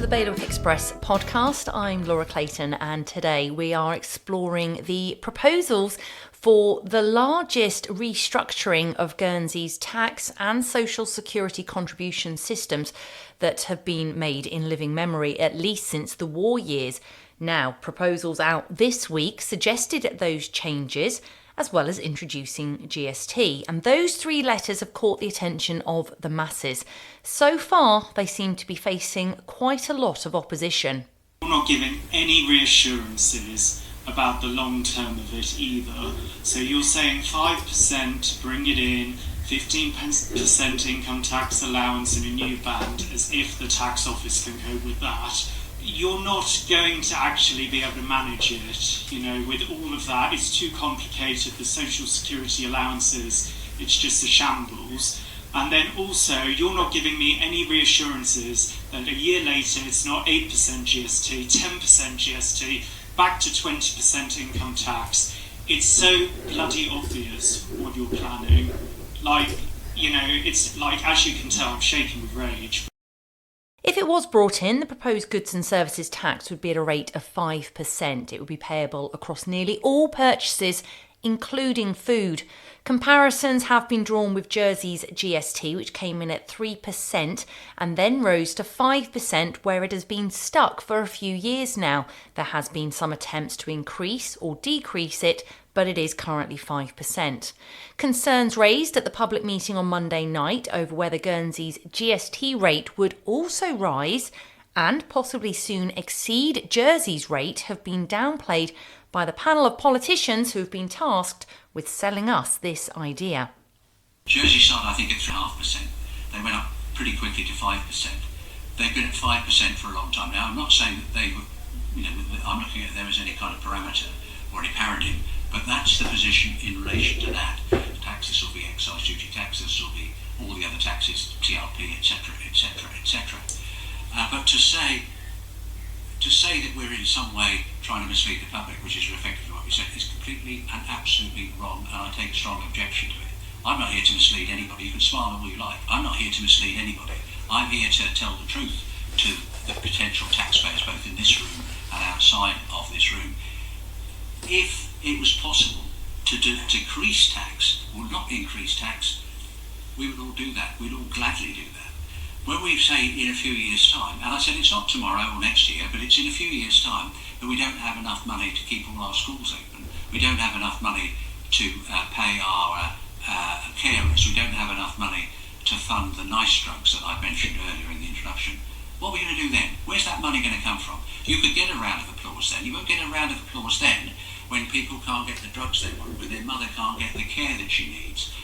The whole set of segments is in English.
the Bailiwick podcast. I'm Laura Clayton, and today we are exploring the proposals for the largest restructuring of Guernsey's tax and social security contribution systems that have been made in living memory, at least since the war years. Now, proposals out this week suggested those changes, as well as introducing GST. And those three letters have caught the attention of the masses. So far, they seem to be facing quite a lot of opposition. You're not giving any reassurances about the long term of it either. So you're saying 5%, bring it in, 15% income tax allowance in a new band, as if the tax office can cope with that. You're not going to actually be able to manage it, with all of that. It's too complicated. The social security allowances, it's just a shambles. And then also, you're not giving me any reassurances that a year later it's not 8% GST, 10% GST, back to 20% income tax. It's so bloody obvious what you're planning. It's like, as you can tell, I'm shaking with rage. If it was brought in, the proposed goods and services tax would be at a rate of 5%. It would be payable across nearly all purchases, including food. Comparisons have been drawn with Jersey's GST, which came in at 3% and then rose to 5%, where it has been stuck for a few years now. There has been some attempts to increase or decrease it, but it is currently 5%. Concerns raised at the public meeting on Monday night over whether Guernsey's GST rate would also rise and possibly soon exceed Jersey's rate have been downplayed by the panel of politicians who have been tasked with selling us this idea. Jersey started, I think, at 3.5%. They went up pretty quickly to 5%. They've been at 5% for a long time now. I'm not saying that they were, I'm looking at them as any kind of parameter or any paradigm, but that's the position in relation to that. The taxes will be excise duty taxes, will be all the other taxes, TLP, etc., etc., etc. But to say that we're in some way trying to mislead the public, which is effectively what we said, is completely and absolutely wrong, and I take a strong objection to it. I'm not here to mislead anybody. You can smile all you like. I'm not here to mislead anybody. I'm here to tell the truth to the potential taxpayers, both in this room and outside of this room. If it was possible to decrease tax or not increase tax, we would all do that. We'd all gladly do that. When we say in a few years' time, and I said it's not tomorrow or next year, but it's in a few years' time, that we don't have enough money to keep all our schools open, we don't have enough money to pay our carers, we don't have enough money to fund the nice drugs that I mentioned earlier in the introduction, what are we going to do then? Where's that money going to come from? You could get a round of applause then. You won't get a round of applause then when people can't get the drugs they want, when their mother can't get the care that she needs.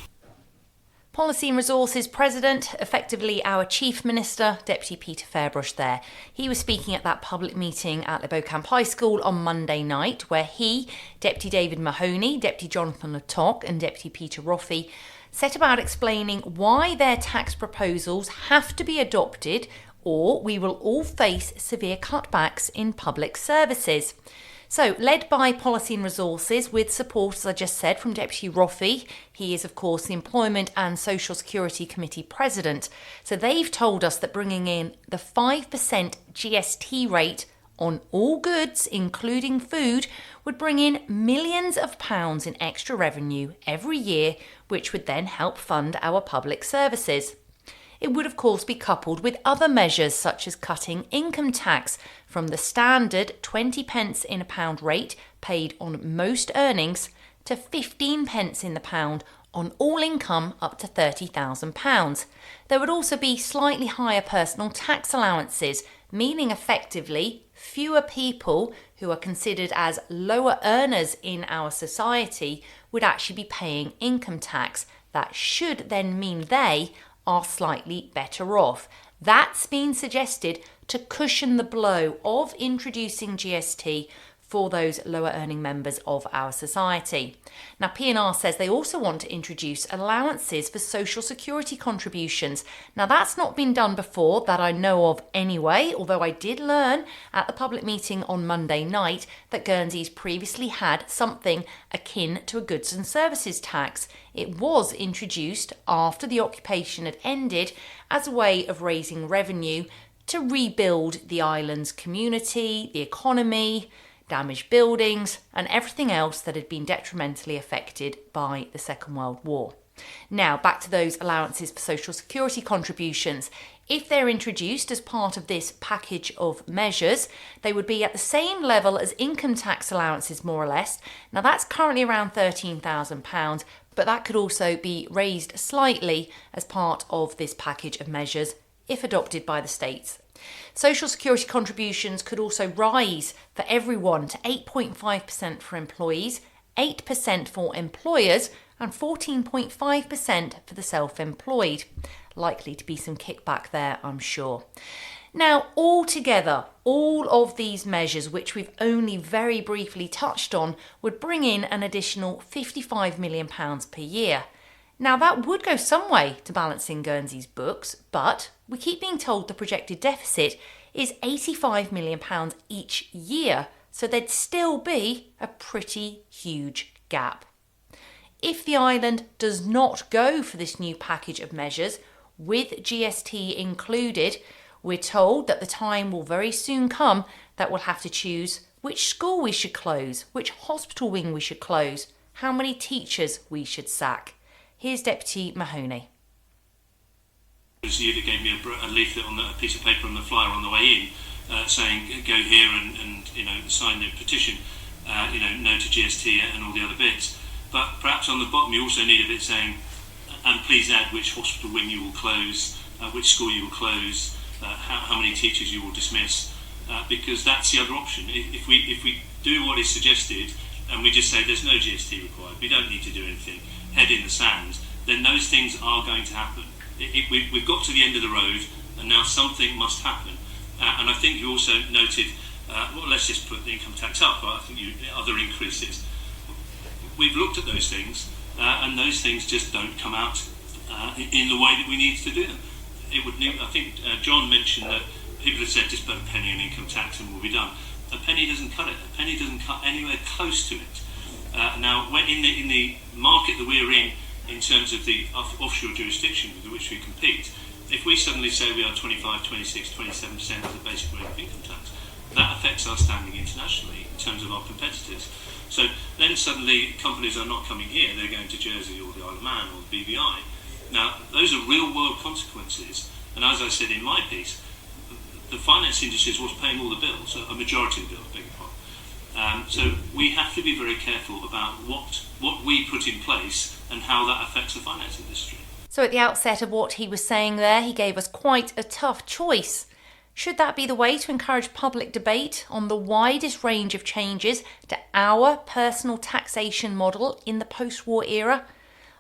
Policy and Resources President, effectively our Chief Minister, Deputy Peter Fairbrush there. He was speaking at that public meeting at Le Beaucamp High School on Monday night, where he, Deputy David Mahoney, Deputy Jonathan Lattock and Deputy Peter Roffey set about explaining why their tax proposals have to be adopted or we will all face severe cutbacks in public services. So, led by Policy and Resources, with support, as I just said, from Deputy Roffey. He is, of course, the Employment and Social Security Committee President. So they've told us that bringing in the 5% GST rate on all goods, including food, would bring in millions of pounds in extra revenue every year, which would then help fund our public services. It would, of course, be coupled with other measures such as cutting income tax from the standard 20 pence in a pound rate paid on most earnings to 15 pence in the pound on all income up to £30,000. There would also be slightly higher personal tax allowances, meaning effectively fewer people who are considered as lower earners in our society would actually be paying income tax. That should then mean they are slightly better off. That's been suggested to cushion the blow of introducing GST for those lower earning members of our society. Now, P&R says they also want to introduce allowances for social security contributions. Now, that's not been done before that I know of anyway, although I did learn at the public meeting on Monday night that Guernsey's previously had something akin to a goods and services tax. It was introduced after the occupation had ended as a way of raising revenue to rebuild the island's community, the economy, damaged buildings and everything else that had been detrimentally affected by the Second World War. Now, back to those allowances for social security contributions. If they're introduced as part of this package of measures, they would be at the same level as income tax allowances, more or less. Now, that's currently around £13,000, but that could also be raised slightly as part of this package of measures if adopted by the states. Social security contributions could also rise for everyone to 8.5% for employees, 8% for employers, and 14.5% for the self-employed. Likely to be some kickback there, I'm sure. Now, altogether, all of these measures, which we've only very briefly touched on, would bring in an additional £55 million per year. Now, that would go some way to balancing Guernsey's books, but we keep being told the projected deficit is £85 million each year, so there'd still be a pretty huge gap. If the island does not go for this new package of measures, with GST included, we're told that the time will very soon come that we'll have to choose which school we should close, which hospital wing we should close, how many teachers we should sack. Here's Deputy Mahoney. You gave me a leaflet on a piece of paper on the flyer on the way in, saying go here and sign the petition, no to GST and all the other bits. But perhaps on the bottom you also need a bit saying, and please add which hospital wing you will close, which school you will close, how many teachers you will dismiss, because that's the other option. If we do what is suggested and we just say there's no GST required, we don't need to do anything, head in the sand, then those things are going to happen. We've got to the end of the road and now something must happen. And I think you also noted, let's just put the income tax up, but I think other increases. We've looked at those things, and those things just don't come out in the way that we need to do them. I think John mentioned that people have said just put a penny on income tax and we'll be done. A penny doesn't cut it. A penny doesn't cut anywhere close to it. Now, when in the market that we're in terms of the offshore jurisdiction with which we compete, if we suddenly say we are 25, 26, 27% of the basic rate of income tax, that affects our standing internationally in terms of our competitors. So then suddenly companies are not coming here, they're going to Jersey or the Isle of Man or the BVI. Now, those are real world consequences, and as I said in my piece, the finance industry is what's paying all the bills, a majority of the bills, beg your pardon. So we have to be very careful about what we put in place and how that affects the finance industry. So at the outset of what he was saying there, he gave us quite a tough choice. Should that be the way to encourage public debate on the widest range of changes to our personal taxation model in the post-war era?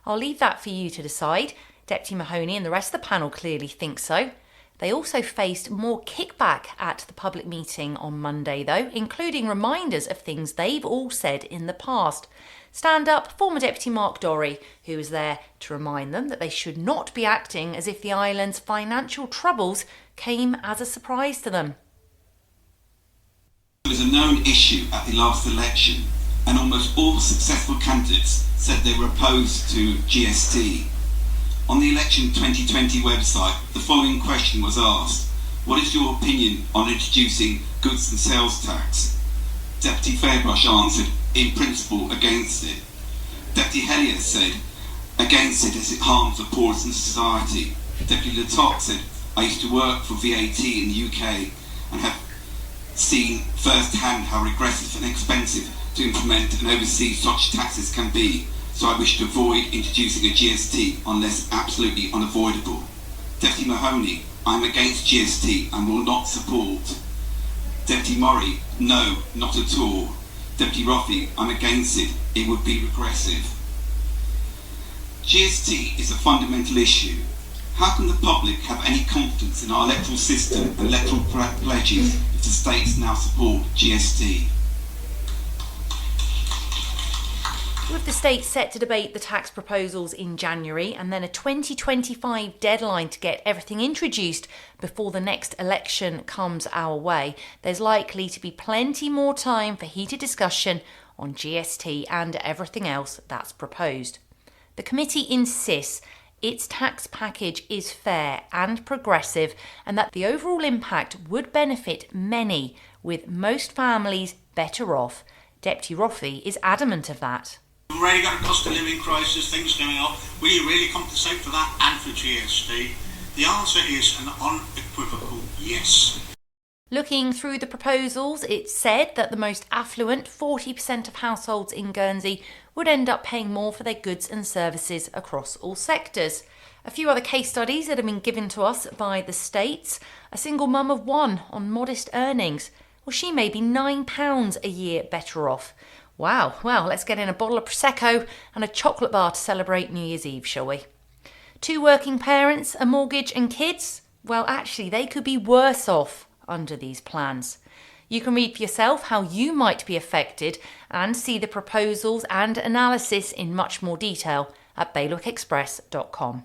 I'll leave that for you to decide. Deputy Mahoney and the rest of the panel clearly think so. They also faced more kickback at the public meeting on Monday, though, including reminders of things they've all said in the past. Stand up, former Deputy Mark Dorry, who was there to remind them that they should not be acting as if the island's financial troubles came as a surprise to them. It was a known issue at the last election, and almost all successful candidates said they were opposed to GST. On the election 2020 website, the following question was asked: what is your opinion on introducing goods and sales tax? Deputy Fairbrush answered, in principle, against it. Deputy Hellier said, against it as it harms the poorest in society. Deputy Latoc said, I used to work for VAT in the UK and have seen firsthand how regressive and expensive to implement and oversee such taxes can be, so I wish to avoid introducing a GST unless absolutely unavoidable. Deputy Mahoney, I'm against GST and will not support. Deputy Murray, no, not at all. Deputy Roffey, I'm against it. It would be regressive. GST is a fundamental issue. How can the public have any confidence in our electoral system and electoral pledges if the states now support GST? With the states set to debate the tax proposals in January and then a 2025 deadline to get everything introduced before the next election comes our way, there's likely to be plenty more time for heated discussion on GST and everything else that's proposed. The committee insists its tax package is fair and progressive and that the overall impact would benefit many, with most families better off. Deputy Roffey is adamant of that. We've already got a cost of living crisis, things going on. Will you really compensate for that and for GST? The answer is an unequivocal yes. Looking through the proposals, it said that the most affluent 40% of households in Guernsey would end up paying more for their goods and services across all sectors. A few other case studies that have been given to us by the States. A single mum of one on modest earnings. Well, she may be £9 a year better off. Wow, well, let's get in a bottle of Prosecco and a chocolate bar to celebrate New Year's Eve, shall we? 2 working parents, a mortgage and kids? Well, actually, they could be worse off under these plans. You can read for yourself how you might be affected and see the proposals and analysis in much more detail at bailiwickexpress.com.